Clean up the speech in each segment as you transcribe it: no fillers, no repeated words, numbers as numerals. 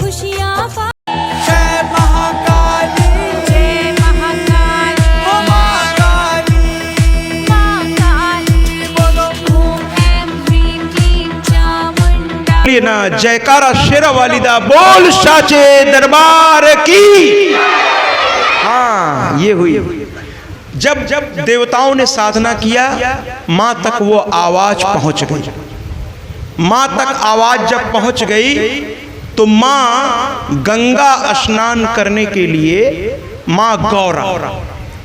खुशियाँ जय महाकाली, जय महाकाली, ओ माँ काली, माँ काली, बोलो ओम ऐं ह्रीं क्लीं चामुंडा। लिए ना जयकारा शेरा वालिदा बोल साचे दरबार की। हाँ, ये हुई। जब जब देवताओं ने साधना किया, मां तक वो आवाज पहुंच गई। मां तक आवाज जब पहुंच गई तो मां गंगा स्नान करने के लिए, मां गौरा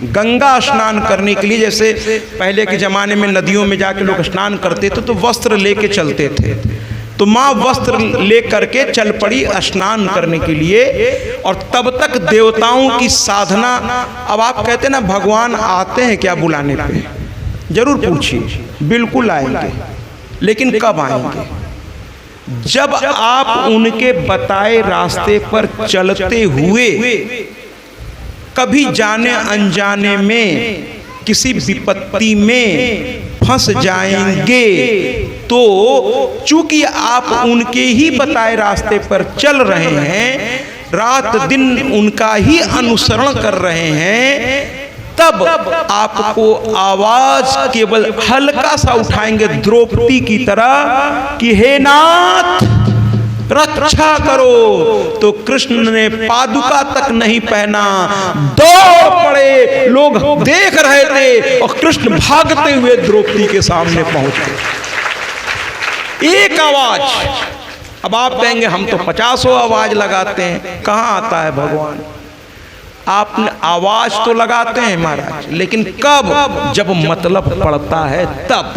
गंगा स्नान करने के लिए, जैसे पहले के जमाने में नदियों में जाके लोग स्नान करते थे तो वस्त्र लेके चलते थे, तो माँ वस्त्र ले करके चल पड़ी स्नान करने के लिए। और तब तक देवताओं की साधना। अब आप कहते ना भगवान आते हैं क्या बुलाने पे? जरूर पूछिए, बिल्कुल आएंगे, लेकिन कब आएंगे? जब आप उनके बताए रास्ते पर चलते हुए कभी जाने अनजाने में किसी विपत्ति में फंस जाएंगे, तो चूंकि आप उनके ही बताए रास्ते पर चल रहे हैं, रात दिन उनका ही अनुसरण कर रहे हैं, तब आपको आवाज केवल हल्का सा उठाएंगे द्रौपदी की तरह कि हे नाथ रक्षा करो। तो कृष्ण ने पादुका तक नहीं पहना, दौड़ पड़े, लोग देख रहे थे और कृष्ण भागते हुए द्रौपदी के सामने पहुंच गए। एक आवाज। अब आप कहेंगे हम तो 50 आवाज लगाते हैं, कहां आता है भगवान? आपने आवाज तो लगाते हैं महाराज, लेकिन कब? जब मतलब पड़ता है तब।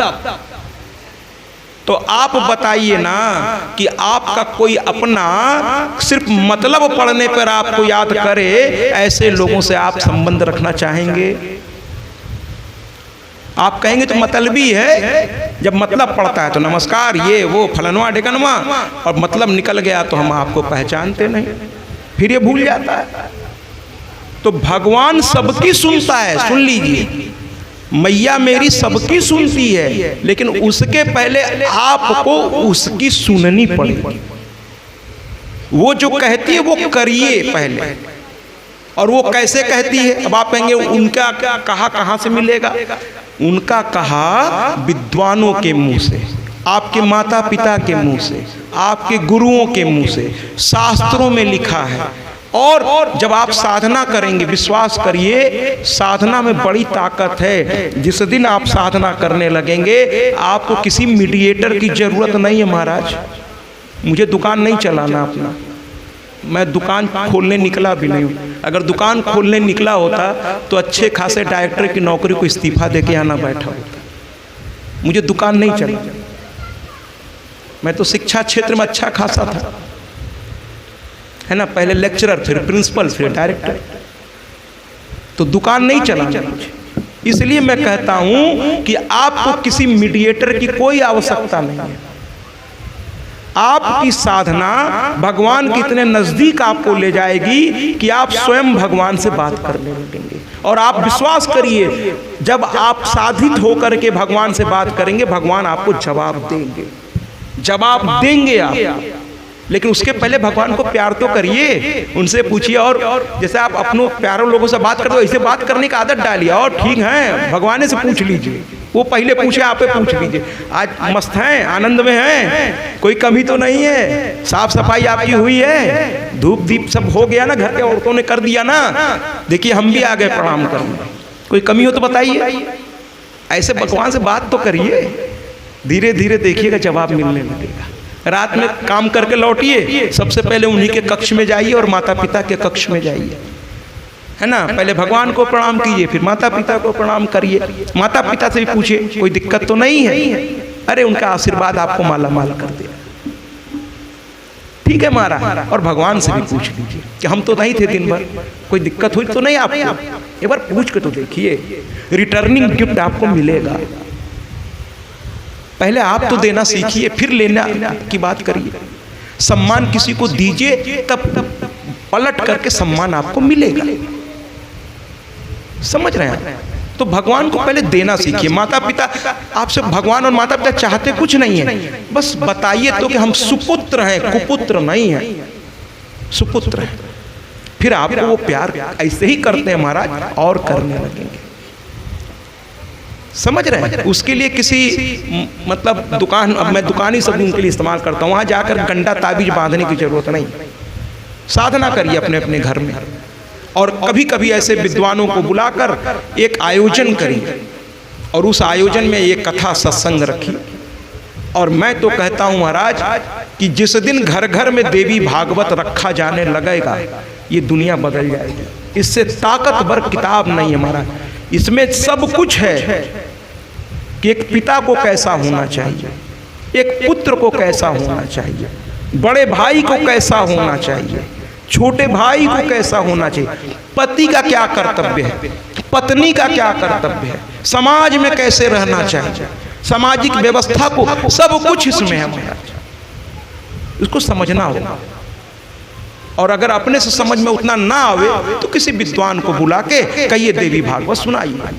तो आप बताइए ना कि आपका कोई अपना सिर्फ मतलब पढ़ने पर आपको याद करे, ऐसे लोगों से आप संबंध रखना चाहेंगे? आप कहेंगे तो मतलबी है, जब मतलब पड़ता है तो नमस्कार ये वो फलनवा ढिकनवा, और मतलब निकल गया तो हम आपको पहचानते नहीं, फिर ये भूल जाता है। तो भगवान सबकी सुनता है, सुन लीजिए, मैया मेरी सबकी सुनती है, लेकिन उसके पहले आपको उसकी सुननी पड़ेगी। वो जो कहती है वो करिए पहले। और वो कैसे कहती है? अब आप कहेंगे उनका कहा कहाँ से मिलेगा? उनका कहा विद्वानों के मुंह से, आपके माता पिता के मुंह से, आपके गुरुओं के मुंह से, शास्त्रों में लिखा है। और जब आप साधना करेंगे, विश्वास करिए साधना में बड़ी ताकत है। जिस दिन आप साधना करने लगेंगे, आपको किसी मीडिएटर की जरूरत नहीं है। महाराज मुझे दुकान नहीं चलाना अपना, मैं दुकान खोलने निकला भी नहीं हूँ। अगर दुकान खोलने निकला होता तो अच्छे खासे डायरेक्टर की नौकरी को इस्तीफा दे के आना बैठा होता। मुझे दुकान नहीं चलाना, मैं तो शिक्षा क्षेत्र में अच्छा खासा था, है ना, पहले लेक्चरर, फिर प्रिंसिपल, फिर डायरेक्टर। तो दुकान नहीं चलाना मुझे। इसलिए मैं कहता हूं कि आपको किसी मीडिएटर की कोई आवश्यकता नहीं है। आपकी साधना भगवान के इतने नजदीक आपको ले जाएगी कि आप स्वयं भगवान से बात करने लगेंगे। और आप विश्वास करिए, जब आप साधित होकर के भगवान से बात करेंगे, भगवान आपको जवाब देंगे, जवाब देंगे आप। लेकिन उसके पहले भगवान को प्यार तो करिए, उनसे पूछिए। और जैसे आप अपनों प्यारों लोगों से बात करते हो, ऐसे बात करने की आदत डालिए। और ठीक है, भगवान से पूछ लीजिए, वो पहले पूछे, आप पे पूछ लीजिए। आज मस्त हैं, आनंद में हैं, कोई कमी तो नहीं है, साफ सफाई आपकी हुई है, धूप दीप सब हो गया ना, घर के औरतों ने कर दिया ना, देखिए हम भी आ गए प्रणाम करने, कोई कमी हो तो बताइए। ऐसे भगवान से बात तो करिए, धीरे धीरे देखिएगा जवाब मिलने लगेगा। रात में काम करके लौटिए, सबसे पहले उन्हीं के कक्ष में जाइए और माता पिता के कक्ष में जाइए, है ना। पहले भगवान को प्रणाम कीजिए, फिर माता पिता को प्रणाम करिए। माता पिता से भी पूछिए कोई दिक्कत तो नहीं है, अरे उनका आशीर्वाद आपको माला माल कर दे, ठीक है महाराज। और भगवान से भी पूछ लीजिए कि हम तो नहीं थे दिन भर, कोई दिक्कत हुई तो नहीं आपको, एक बार पूछ के तो देखिए, रिटर्निंग गिफ्ट आपको मिलेगा। पहले आप तो देना सीखिए, फिर लेना की बात करिए। सम्मान किसी को दीजिए, तब पलट करके सम्मान आपको मिलेगा। समझ रहे हैं? तो भगवान को पहले देना सीखिए। माता पिता आपसे, भगवान और माता पिता चाहते कुछ नहीं है, बस बताइए तो कि हम सुपुत्र हैं, कुपुत्र नहीं है। सुपुत्र है। फिर आपको वो प्यार ऐसे ही करते हैं महाराज और करने लगेंगे। समझ रहे हैं? उसके लिए किसी मतलब दुकान, अब मैं दुकानी शब्द उनके लिए इस्तेमाल करता हूँ, वहाँ जाकर गंडा ताबीज बांधने की जरूरत नहीं। साधना करिए अपने अपने घर में, और कभी कभी ऐसे विद्वानों को बुलाकर एक आयोजन करिए और उस आयोजन में एक कथा सत्संग रखिए। और मैं तो कहता हूँ महाराज कि जिस दिन घर घर में देवी भागवत रखा जाने लगेगा ये दुनिया बदल जाएगी। इससे ताकतवर किताब नहीं है महाराज, इसमें सब कुछ है कि एक पिता को कैसा होना चाहिए, एक पुत्र को कैसा होना चाहिए, बड़े भाई को कैसा होना चाहिए, छोटे भाई को कैसा होना चाहिए, पति का क्या कर्तव्य है, पत्नी का क्या कर्तव्य है, समाज में कैसे रहना चाहिए, सामाजिक व्यवस्था को, सब कुछ इसमें है महाराज। इसको समझना होगा, और अगर अपने से समझ में उतना ना आवे तो किसी विद्वान को बुला के कहिए देवी भागवत सुनाइए,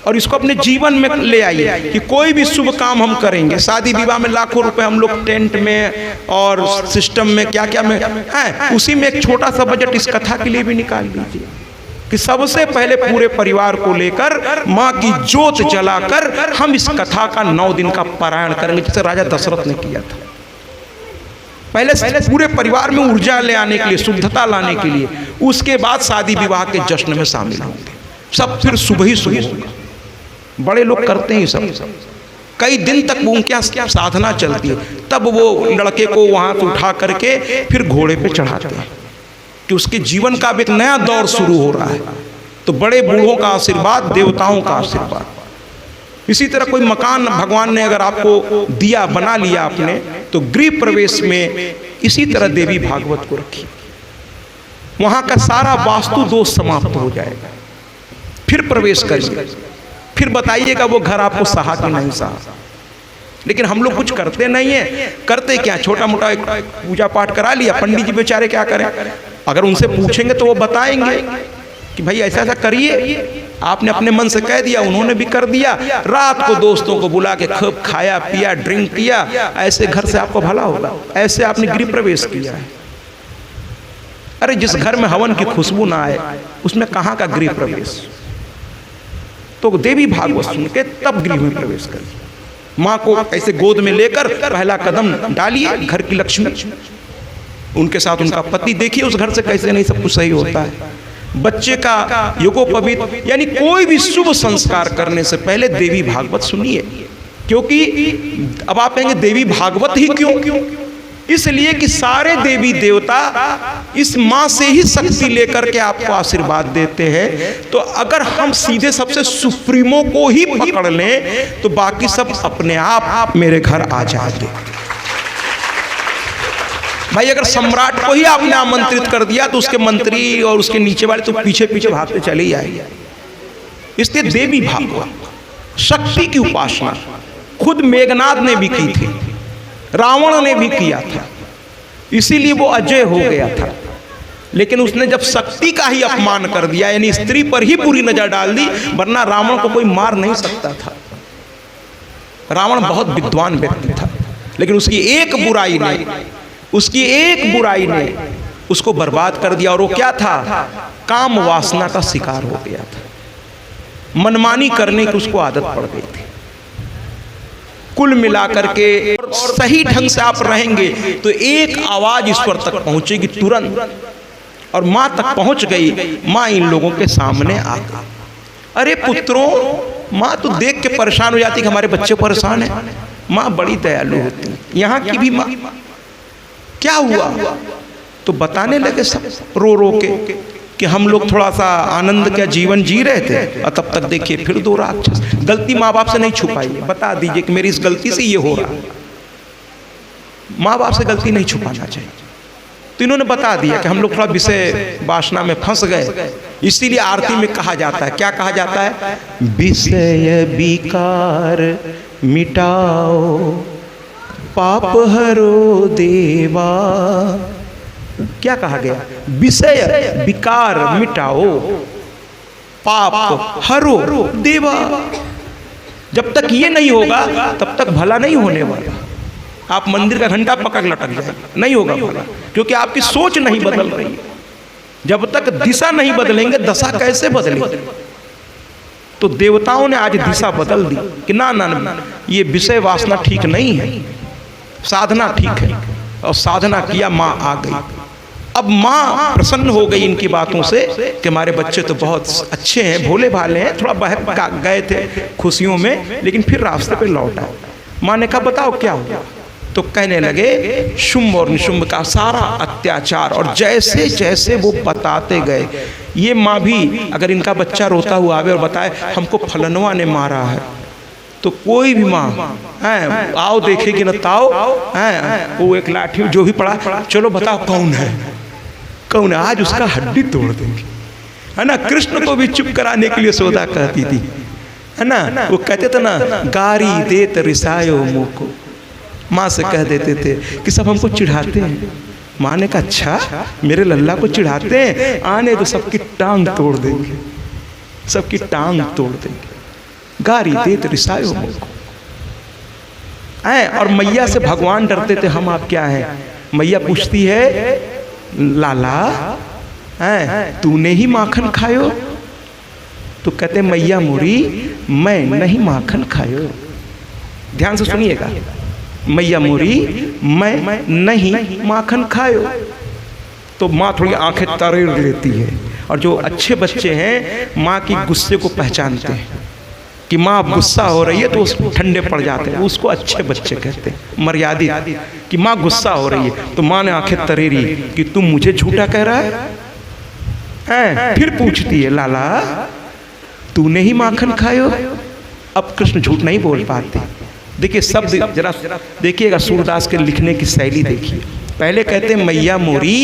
और इसको अपने जीवन में ले आइए कि कोई भी शुभ काम हम करेंगे। शादी विवाह में लाखों रुपए हम लोग टेंट में और सिस्टम में क्या क्या में है, उसी में एक छोटा सा बजट इस कथा के लिए भी निकाल लीजिए कि सबसे पहले पूरे परिवार को लेकर माँ की जोत जलाकर हम इस कथा का 9 दिन का पारायण करेंगे, जैसे राजा दशरथ ने किया था। पहले पूरे परिवार में ऊर्जा ले आने के लिए, शुद्धता लाने के लिए, उसके बाद शादी विवाह के जश्न में शामिल होंगे। सब फिर सुबह ही सुबह होगा। बड़े लोग करते हैं सब, कई दिन तक उनके यहाँ साधना चलती है, तब वो लड़के को वहाँ से उठा करके फिर घोड़े पे चढ़ाते हैं कि उसके जीवन का अब एक नया दौर शुरू हो रहा है। तो बड़े बूढ़ों का आशीर्वाद, देवताओं का आशीर्वाद। इसी तरह कोई मकान भगवान ने अगर आपको दिया, बना लिया आपने, तो गृह प्रवेश में इसी तरह देवी भागवत को रखिए, वहां का सारा वास्तु दोष समाप्त हो जाएगा। फिर प्रवेश करिए, फिर बताइएगा वो घर आपको सहा कि नहीं सहा। लेकिन हम लोग कुछ करते नहीं है, करते क्या, छोटा मोटा एक पूजा पाठ करा लिया, पंडित जी बेचारे क्या करें। अगर उनसे पूछेंगे तो वो बताएंगे कि भाई ऐसा ऐसा करिए, आपने अपने मन से कह दिया, उन्होंने भी कर दिया। रात को दोस्तों को बुला के खूब खाया पिया, ड्रिंक किया, ऐसे घर से आपको भला होगा। ऐसे आपने गृह प्रवेश किया है। अरे जिस घर में हवन की खुशबू ना आए उसमें कहाँ का गृह प्रवेश। तो देवी भागवत सुन के तब गृह में प्रवेश करिए। माँ को ऐसे गोद में लेकर पहला कदम डालिए, घर की लक्ष्मी, उनके साथ उनका पति, देखिए उस घर से कैसे नहीं सब कुछ सही होता है। बच्चे का योगोपवीत, यानी कोई भी शुभ संस्कार करने से पहले देवी भागवत सुनिए। क्योंकि अब आप कहेंगे देवी भागवत ही क्यों? इसलिए कि सारे देवी देवता इस माँ से ही शक्ति लेकर के आपको आशीर्वाद देते हैं। तो अगर हम सीधे सबसे सुप्रीमो को ही पकड़ लें तो बाकी सब अपने आप मेरे घर आ जाएंगे। भाई अगर सम्राट को ही आपने आमंत्रित कर दिया तो उसके मंत्री और उसके नीचे वाले तो पीछे पीछे भागते चले ही आएंगे। इसलिए देवी भागवत शक्ति की उपासना खुद मेघनाद ने भी की थी, रावण ने भी किया था, इसीलिए वो अजय हो गया था। लेकिन उसने जब शक्ति का ही अपमान कर दिया, यानी स्त्री पर ही बुरी नजर डाल दी, वरना रावण को कोई मार नहीं सकता था। रावण बहुत विद्वान व्यक्ति था, लेकिन उसकी एक बुराई ने उसको बर्बाद कर दिया। और वो क्या था? काम वासना का शिकार हो गया था, मनमानी करने की उसको आदत पड़ गई थी। कुल मिलाकर के सही ढंग से आप रहेंगे तो एक आवाज ईश्वर तक पहुंचेगी तुरंत, और मां तक पहुंच गई। मां इन लोगों के सामने आ गई। अरे पुत्रों, मां तो देख के परेशान हो जाती कि हमारे बच्चे परेशान हैं। मां बड़ी दयालु होती, यहाँ की भी मां। क्या हुआ? तो बताने लगे सब रो रो के कि हम लोग थोड़ा सा आनंद का जीवन जी रहे थे, और तब तक देखिए फिर 2 राक्षस। गलती माँ बाप से नहीं छुपाई, बता दीजिए कि मेरी इस गलती से ये हो रहा है। माँ बाप से गलती नहीं छुपाना चाहिए। तो इन्होंने बता दिया कि हम लोग थोड़ा विषय वासना में फंस गए। इसीलिए आरती में कहा जाता है, क्या कहा जाता है? विषय विकार मिटाओ, पाप हरो देवा। क्या कहा गया? विषय विकार मिटाओ, पाप हरो देवा। जब तक ये नहीं होगा तब तक भला नहीं होने वाला। आप मंदिर का घंटा पकड़ लटक जाए, नहीं होगा भला, क्योंकि आपकी सोच नहीं बदल रही है। जब तक दिशा नहीं बदलेंगे दशा कैसे बदलेगी? तो देवताओं ने आज दिशा बदल दी कि ना ना ना, ये विषय वासना ठीक नहीं है, साधना ठीक है। और साधना किया, माँ आ गई। अब माँ प्रसन्न हो गई इनकी बातों से कि हमारे बच्चे तो बहुत अच्छे हैं, भोले भाले हैं। थोड़ा बहक गए थे खुशियों में, लेकिन फिर रास्ते पे लौट आए। माँ ने कहा बताओ क्या हुआ? तो कहने लगे शुंभ और निशुंभ का सारा अत्याचार, और जैसे जैसे वो बताते गए, ये माँ भी अगर इनका बच्चा रोता हुआ आवे और बताए हमको फलनवा ने मारा है, तो कोई भी माँ है आओ देखेगी न ताओ है, वो एक लाठी जो भी पड़ा, चलो बताओ कौन है, कौन है, आज उसका हड्डी तोड़ देंगे, है ना। कृष्ण को भी चुप कराने के लिए सौदा कहती थी, है ना। वो कहते थे ना, गारी देत रिसायो मुँह को, माँ से कह देते थे कि सब हमको चिढ़ाते हैं। माँ ने कहा अच्छा मेरे लल्ला को चिढ़ाते हैं, आने तो सबकी टांग तोड़ देंगे, सबकी टांग तोड़ देंगे। गारी देत रिसायो मुँह को है। और मैया से भगवान डरते थे, हम आप क्या हैं? मैया पूछती है लाला है तूने ही माखन खायो? तो कहते मैया मोरी मैं नहीं माखन खायो। ध्यान से सुनिएगा, मैया मोरी मैं नहीं माखन खायो। तो माँ थोड़ी आंखें तरेर लेती है, और जो अच्छे बच्चे हैं माँ की गुस्से को पहचानते हैं कि माँ अब गुस्सा हो रही है तो उस ठंडे पड़ जाते हैं, उसको अच्छे बच्चे कहते हैं, मर्यादित, कि माँ गुस्सा हो रही है। तो माँ ने आंखें तरेरी कि तुम मुझे झूठा कह रहा है? फिर पूछती है लाला तूने ही माखन खायो? अब कृष्ण झूठ नहीं बोल पाते। देखिए शब्द जरा देखिएगा, सूरदास के लिखने की शैली देखिए। पहले कहते मैया मोरी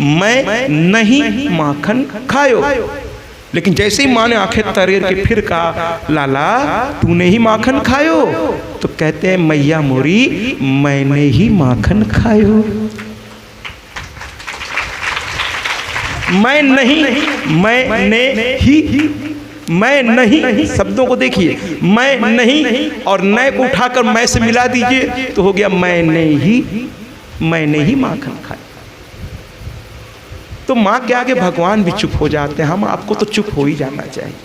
मैं नहीं माखन खायो, लेकिन जैसे ही माँ ने आंखें तरेर के फिर कहा लाला तूने ही माखन खायो, तो कहते हैं मैया मोरी मैंने ही माखन खायो। मैं नहीं, मैंने ही, मैं नहीं, शब्दों को देखिए, मैं नहीं और नए को उठाकर मैं से मिला दीजिए तो हो गया मैंने ही माखन खाया। तो माँ के आगे भगवान भी चुप हो जाते हैं, हम आपको तो चुप हो ही जाना चाहिए।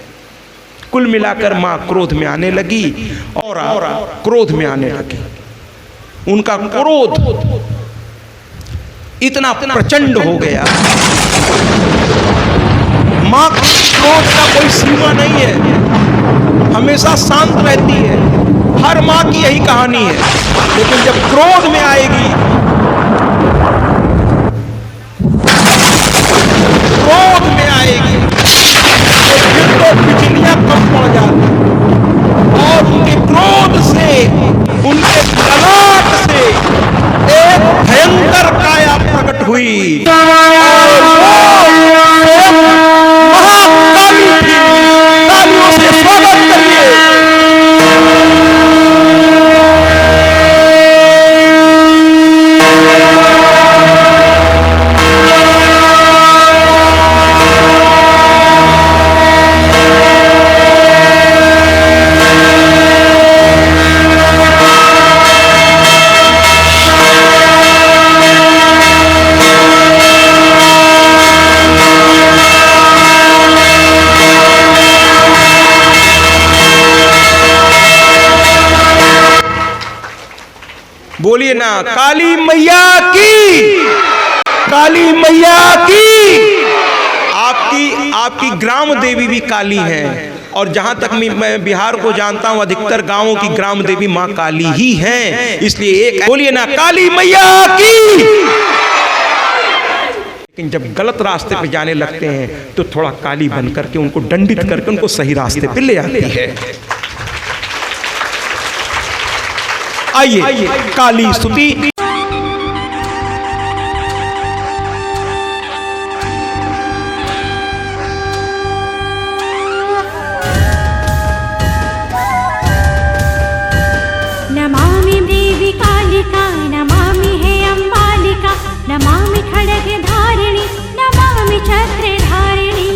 कुल मिलाकर माँ क्रोध में आने लगी और क्रोध में आने लगी। उनका क्रोध इतना प्रचंड हो गया, माँ क्रोध का कोई सीमा नहीं है, हमेशा शांत रहती है। हर माँ की यही कहानी है, लेकिन जब क्रोध में आएगी, क्रोध में आएगी तो फिर तो बिजलियां कम पड़ जाती, और उनके क्रोध से, उनके ललाट से एक भयंकर काया प्रकट हुई। महाकाली थी। तालियों से स्वागत करिए। बोलिए ना काली मैया की, काली मैया की। आपकी ग्राम देवी भी काली है, और जहां तक मैं बिहार को जानता हूं अधिकतर गांवों की ग्राम देवी मां काली ही हैं। इसलिए एक बोलिए ना काली मैया की। लेकिन जब गलत रास्ते पे जाने लगते हैं तो थोड़ा काली बन करके उनको दंडित करके उनको सही रास्ते पे ले आती है। आइए काली स्तुति। नमामि देवी कालिका, नमामि हे अम्बालिका, नमामि खड्गधारिणी, नमामि छत्रधारिणी,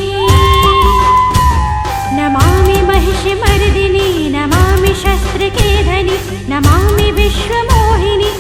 नमामि महिषमर्दिनी, नमामि शस्त्रकेधनी, नमामि विश्वमोहिनी,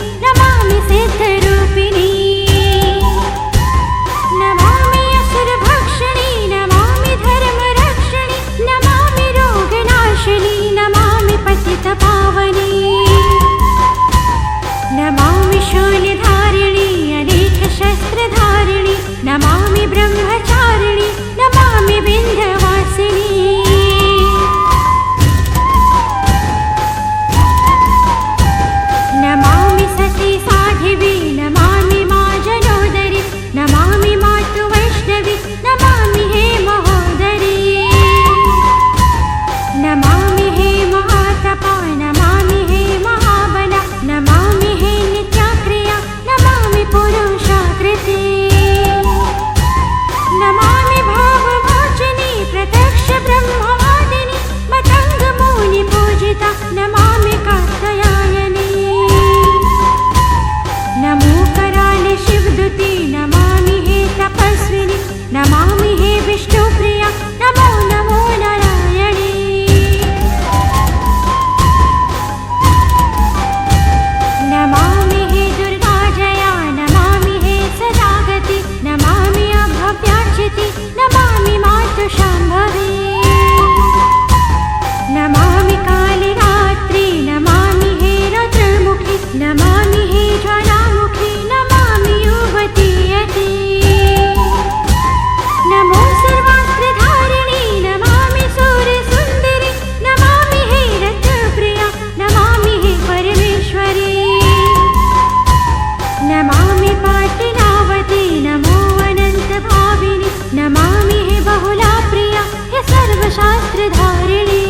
छत्रधारिणी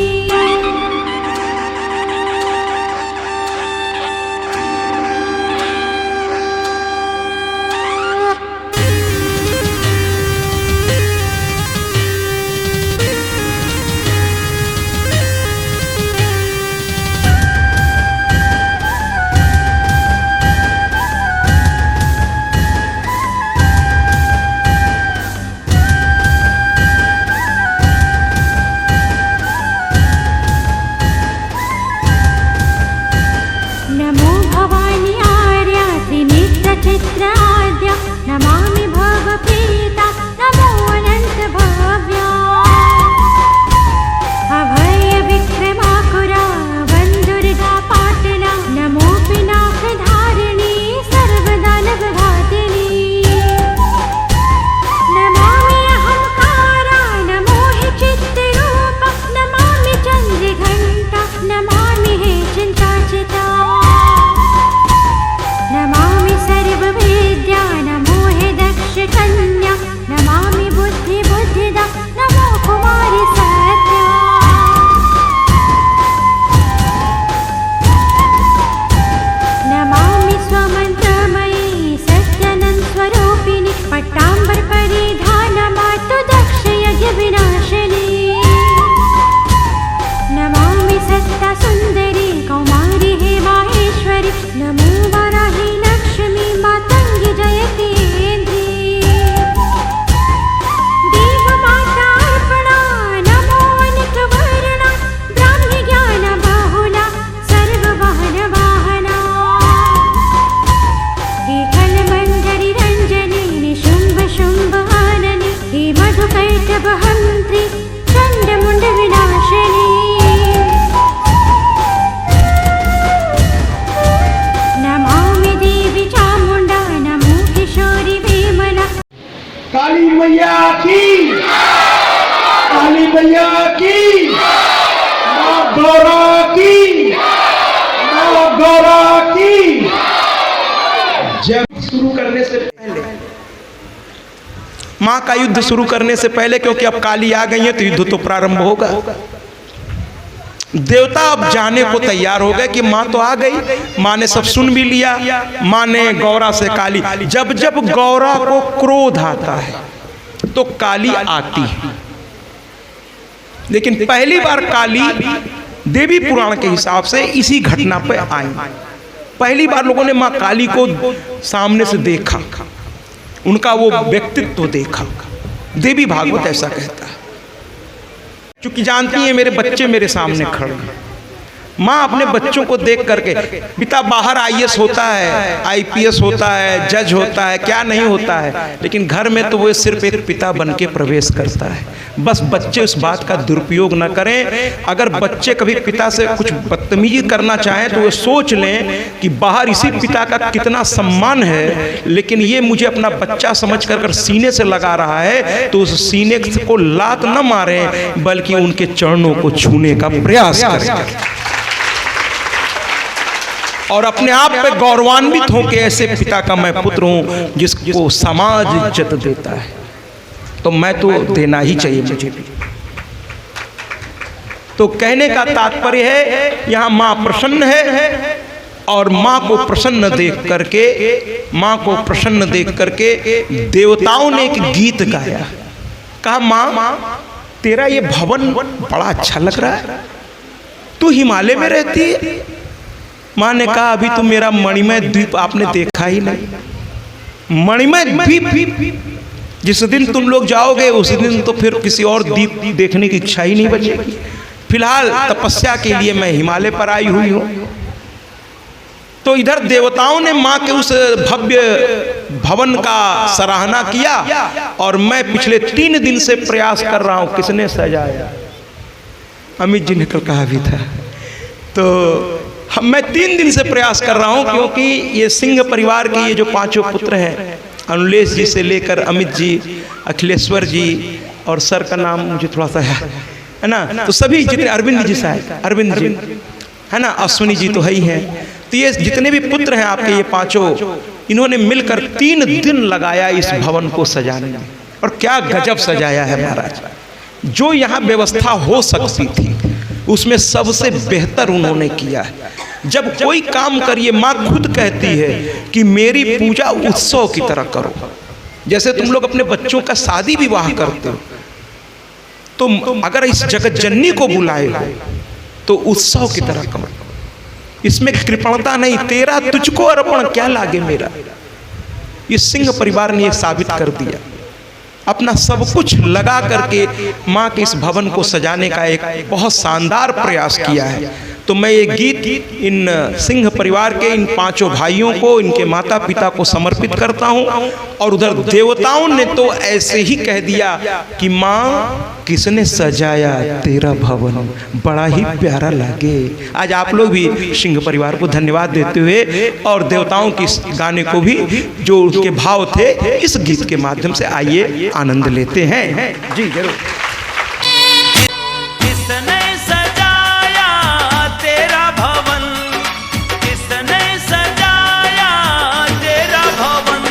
नमो भवानी आर्या त्रिनेत्रचित्र आद्या नमामि भवप्रीता नमो अनंत भव्या अभय विक्रमाकुरा वन्दुर्गा पाटला नमो पिनाकधारिणी सर्वदानवघातिनी नमामि अहंकारा नमो हि चित्तरूपा नमामि चन्द्रघण्टा नमामि हे चिन्ताचिता नमामि सर्ववेद्या नमो हे दक्षकन्या नमामि बुद्धिदा नमो कुमारी सत्या नमामि स्वमन्त्रमयी सत्यानन्दस्वरूपिणि पट्टाम्बर परिधानमातु दक्ष यज्ञविनाशिनी नमामि सत्ता सुन्दरी कौमारी हे माहेश्वरी नमो वाराही लक्ष्मी मातंगी जयतीन्द्री देवमाता अर्पणा नमो अनिकवर्णा ब्राह्मी ज्ञान बहुला सर्ववाहन वाहना हे कलमण्डली रञ्जनी निशुम्भ शुम्भ आननि हे मधुकैटभहन्त्री चण्डमुण्ड विनाशिनी नमामि देवी चामुण्डा नमो किशोरी वेमला काली मैया की, काली मैया की, माँ गौरा की, माँ गौरा की। जब शुरू करने से पहले, माँ का युद्ध शुरू करने से पहले, क्योंकि अब काली आ गई है तो युद्ध तो प्रारंभ होगा। देवता अब जाने को तैयार हो गए कि माँ तो आ गई, माँ ने सब सुन भी लिया। माँ ने गौरा से काली, जब जब गौरा को क्रोध आता है तो काली आती है, लेकिन पहली बार काली देवी पुराण के हिसाब से इसी घटना पे आई। पहली बार लोगों ने माँ काली को सामने से देखा, उनका वो व्यक्तित्व देखा। देवी भागवत ऐसा कहता है, क्योंकि जानती है मेरे बच्चे मेरे सामने खड़े हैं। माँ अपने बच्चों को देख करके, पिता बाहर आईएएस होता है, आईपीएस होता है, जज होता है, क्या नहीं होता है, लेकिन घर में तो वो सिर्फ एक पिता बन के प्रवेश करता है। बस बच्चे उस बात का दुरुपयोग न करें। अगर बच्चे कभी पिता से कुछ बदतमीजी करना चाहें तो वो सोच लें कि बाहर इसी पिता का कितना सम्मान है, लेकिन ये मुझे अपना बच्चा समझ कर सीने से लगा रहा है, तो उस सीने को लात न मारें बल्कि उनके चरणों को छूने का प्रयास करें और अपने आप पे गौरवान्वित हो कि ऐसे पिता का मैं पुत्र हूं जिसको समाज इज्जत देता है, तो मैं तो देना ही चाहिए मुझे भी। तो कहने का तात्पर्य है यहाँ माँ प्रसन्न है और माँ को प्रसन्न देख करके, माँ को प्रसन्न देख करके देवताओं ने एक गीत गाया। कहा माँ तेरा ये भवन बड़ा अच्छा लग रहा है, तू हिमालय में रहती है। माँ ने कहा अभी तो मेरा मणिमय द्वीप आपने देखा ही नहीं। मणिमय द्वीप जिस दिन तुम लोग जाओगे उस दिन तो फिर किसी और द्वीप देखने की इच्छा ही नहीं बचेगी। फिलहाल तपस्या के लिए मैं हिमालय पर आई हुई हूँ। तो इधर देवताओं ने माँ के उस भव्य भवन का सराहना किया और मैं पिछले 3 दिन से प्रयास कर रहा हूँ किसने सजाया। अमित जी ने कल कहा भी था। तो मैं 3 दिन से प्रयास कर रहा हूँ, क्योंकि ये सिंह परिवार के ये जो 5 पुत्र हैं, अनुलेश जी से लेकर अमित जी, अखिलेश्वर जी और सर का नाम मुझे थोड़ा सा है ना, तो सभी जितने, अरविंद जी साहब, अरविंद जी है ना, अश्विनी जी तो है ही हैं। तो ये जितने भी पुत्र हैं आपके, ये 5, इन्होंने मिलकर 3 दिन लगाया इस भवन को सजाने में। और क्या गजब सजाया है महाराज। जो यहाँ व्यवस्था हो सकती थी उसमें सबसे बेहतर उन्होंने किया है। जब कोई काम करिए, माँ खुद कहती है कि मेरी पूजा उत्सव की तरह करो। जैसे तुम लोग अपने बच्चों का शादी विवाह करते हो, तो अगर इस जगत जननी को बुलाए हो तो उत्सव की तरह करो। इसमें कृपणता नहीं, तेरा तुझको अर्पण क्या लागे मेरा। ये सिंह परिवार ने ये साबित कर दिया, अपना सब कुछ लगा करके माँ के इस भवन को सजाने का एक बहुत शानदार प्रयास किया है। तो मैं ये गीत इन सिंह परिवार के इन पांचों भाइयों को, इनके माता पिता को समर्पित करता हूँ। और उधर देवताओं ने तो ऐसे ही कह दिया कि माँ किसने सजाया तेरा भवन, बड़ा ही प्यारा लागे। आज आप लोग भी सिंह परिवार को धन्यवाद देते हुए और देवताओं की इस गाने को भी जो उनके भाव थे इस गीत के माध्यम से आइए आनंद लेते हैं। जी जरूर। किसने सजाया तेरा भवन, किसने सजाया तेरा भवन,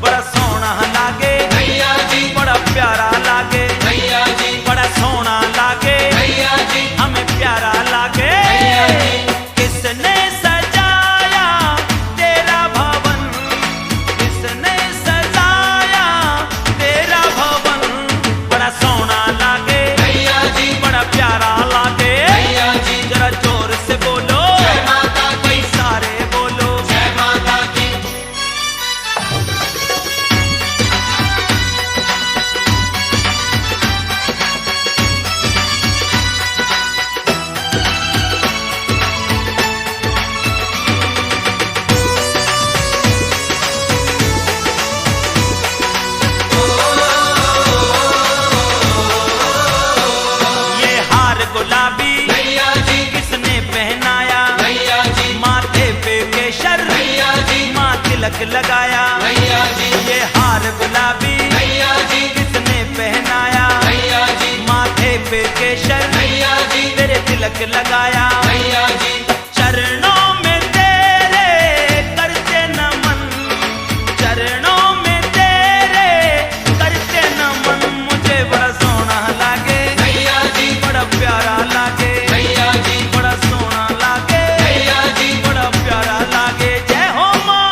बड़ा सोना लागे भैया जी, बड़ा प्यारा लागे भैया जी, बड़ा सोना लागे भैया जी, हमें प्यारा लागे भैया जी। किसने सजाया तेरा भवन, किसने सजाया तेरा भवन, बड़ा सोना लागे भैया जी, बड़ा प्यारा लागे भैया जी। जरा जोर से बोलो जय माता की, सारे बोलो जय माता की। ये हार गुलाबी भैया जी, किसने पहनाया भैया जी, माथे पे केशर भैया जी, माँ तिलक लगाया भैया जी। ये हार गुलाबी भैया जी, किसने पहनाया भैया जी, माथे पे केशर भैया जी, तेरे तिलक लगाया भैया जी। चरणों में तेरे करते नमन, चरणों में तेरे करते नमन, मुझे बड़ा सोना लागे भैया जी, बड़ा प्यारा लागे भैया जी, बड़ा सोना लागे भैया जी, बड़ा प्यारा लागे। जय हो माँ।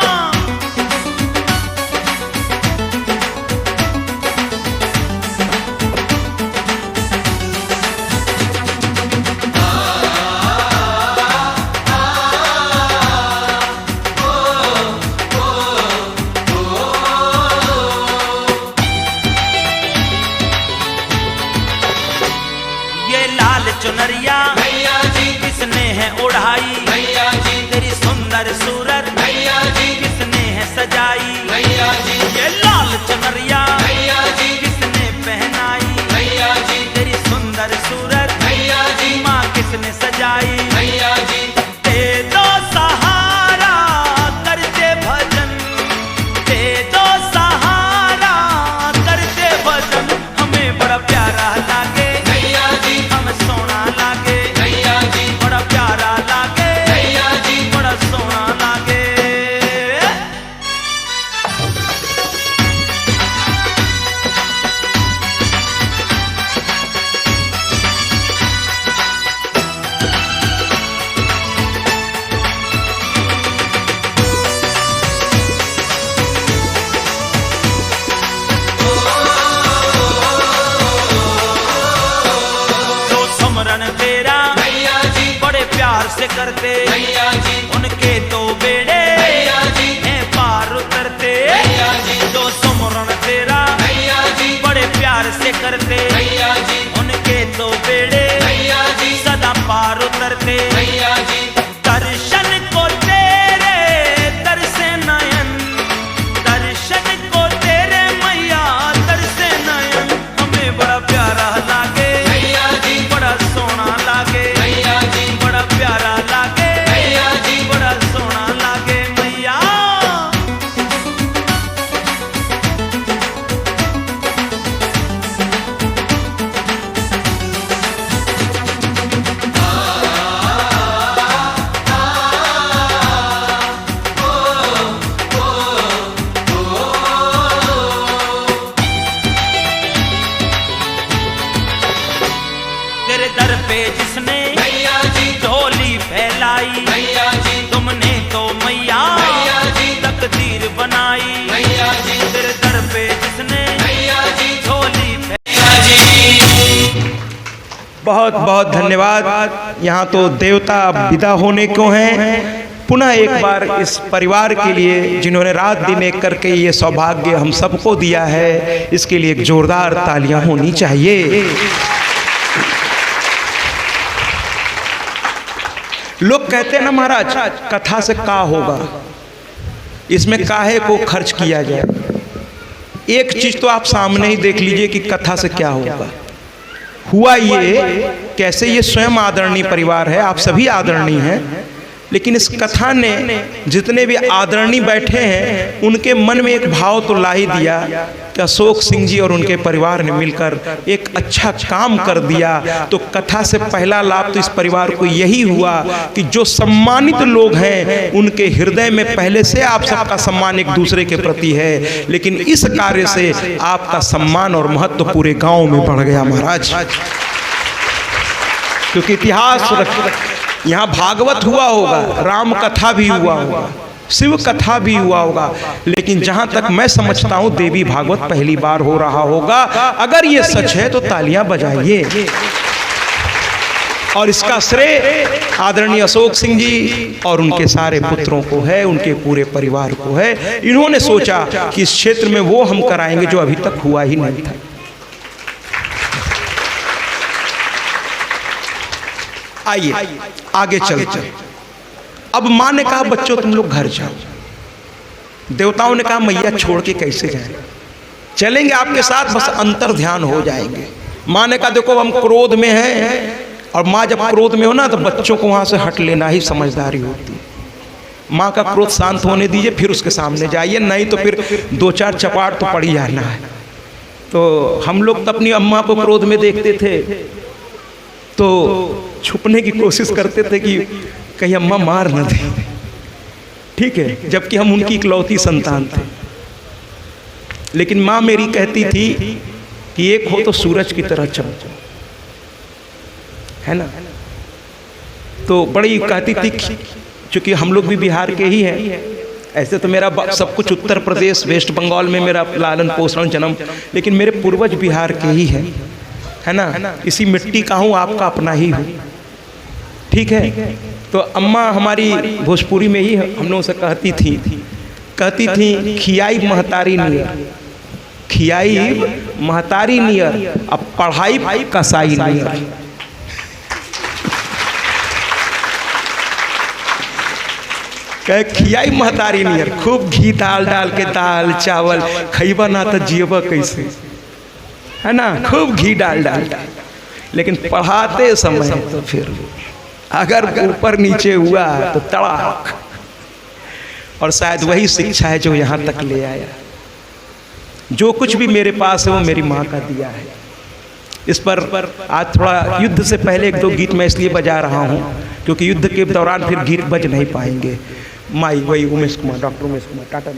ये लाल चुनरिया भैया जी, किसने है उड़ाई भैया जी, तेरी सुंदर सूरत भैया जी, किसने है सजाई भैया जी। ये लाल चुनरिया भैया जी, किसने पहनाई भैया जी, तेरी सुंदर सूरत भैया जी, माँ किसने सजाई भैया जी। दे दो सहारा करते भजन, दे दो सहारा करते भजन, हमें बड़ा प्यारा लागे भैया जी, हमें सोना लागे भैया जी, बड़ा प्यारा लागे भैया जी, बड़ा सोना लागे। जो सुमरन तेरा भैया जी, बड़े प्यार से करते भैया जी, उनके तो बेड़े भैया जी हैं पार उतरते भैया जी। जो सुमरन तेरा भैया जी, बड़े प्यार से करते भैया जी, उनके तो बेड़े भैया जी सदा पार उतरते भैया जी। दर्शन को तेरे तरसे नयन, दर्शन को तेरे मैया तरसे नयन, हमें बड़ा प्यारा लागे भैया जी, बड़ा सोना लागे भैया जी, बड़ा प्यारा लागे भैया जी, बड़ा सोना लागे मैया। बनाई तेरे दर पे जिसने झोली बहुत बहुत धन्यवाद। यहाँ तो देवता विदा होने को हैं। पुनः एक बार इस परिवार के लिए जिन्होंने रात दिन एक करके ये सौभाग्य हम सबको दिया है, इसके लिए एक जोरदार तालियां होनी चाहिए। लोग कहते हैं ना महाराज, कथा से क्या होगा, इसमें काहे को खर्च किया जाए। एक चीज तो आप सामने ही देख लीजिए कि कथा से क्या होगा। हुआ ये कैसे, ये स्वयं आदरणीय परिवार है, आप सभी आदरणीय हैं, लेकिन इस कथा ने जितने भी आदरणीय बैठे हैं उनके मन में एक भाव तो ला ही दिया कि अशोक सिंह जी और उनके परिवार ने मिलकर एक अच्छा काम कर दिया। तो कथा से पहला लाभ तो इस परिवार को यही हुआ कि जो सम्मानित लोग हैं उनके हृदय में पहले से आप सबका सम्मान एक दूसरे के प्रति है, लेकिन इस कार्य से आपका सम्मान और महत्व पूरे गांव में बढ़ गया महाराज। क्योंकि इतिहास यहाँ भागवत हुआ होगा, राम कथा भी हुआ होगा, शिव कथा भी हुआ होगा, लेकिन जहां तक मैं समझता हूं देवी भागवत पहली बार हो रहा होगा। अगर ये सच है तो तालियां बजाइए। और इसका श्रेय आदरणीय अशोक सिंह जी और उनके सारे पुत्रों को है, उनके पूरे परिवार को है। इन्होंने सोचा कि इस क्षेत्र में वो हम कराएंगे जो अभी तक हुआ ही नहीं था। आइए आगे चलते। अब माँ ने कहा बच्चों तुम लोग घर जाओ। देवताओं ने कहा मैया छोड़ के कैसे जाएं, चलेंगे आपके साथ, बस अंतर ध्यान हो जाएंगे। माँ ने कहा देखो हम क्रोध में हैं, और माँ जब क्रोध में हो ना तो बच्चों को वहां से हट लेना ही समझदारी होती है। माँ का क्रोध शांत होने दीजिए, फिर उसके सामने जाइए, नहीं तो फिर दो चार चपाट तो पड़ ही जाना है। तो हम लोग तो अपनी अम्मा को क्रोध में देखते थे तो छुपने की कोशिश करते थे कि कहीं अम्मा मार न दे, ठीक है, जबकि हम उनकी इकलौती संतान थे। लेकिन माँ मेरी कहती थी कि एक हो तो सूरज की तरह चमको, है ना। तो बड़ी कहती थी, क्योंकि हम लोग भी बिहार के ही हैं। ऐसे तो मेरा सब कुछ उत्तर प्रदेश वेस्ट बंगाल में मेरा लालन पोषण जन्म, लेकिन मेरे पूर्वज बिहार के ही हैं, है ना। इसी मिट्टी का हूँ, आपका अपना ही हूँ, ठीक है। तो अम्मा हमारी भोजपुरी में ही हम लोगों से कहती थी खियाई महतारी नियर, खियाई महतारी नियर, अब पढ़ाई कसाई नियर। कहे खियाई महतारी नियर, खूब घी डाल डाल के दाल चावल खैबा ना तो जियबा कैसे, है ना, खूब घी डाल डाल। लेकिन पढ़ाते समय तो फिर अगर ऊपर नीचे हुआ तो तड़ाक। और शायद वही शिक्षा है जो यहाँ तक ले आया। जो कुछ भी मेरे पास है वो मेरी माँ का दिया है। इस पर आज थोड़ा युद्ध से पहले एक दो गीत मैं इसलिए बजा रहा हूँ क्योंकि युद्ध के दौरान फिर गीत बज नहीं पाएंगे। माई वही उमेश कुमार, डॉक्टर उमेश कुमार टाटा।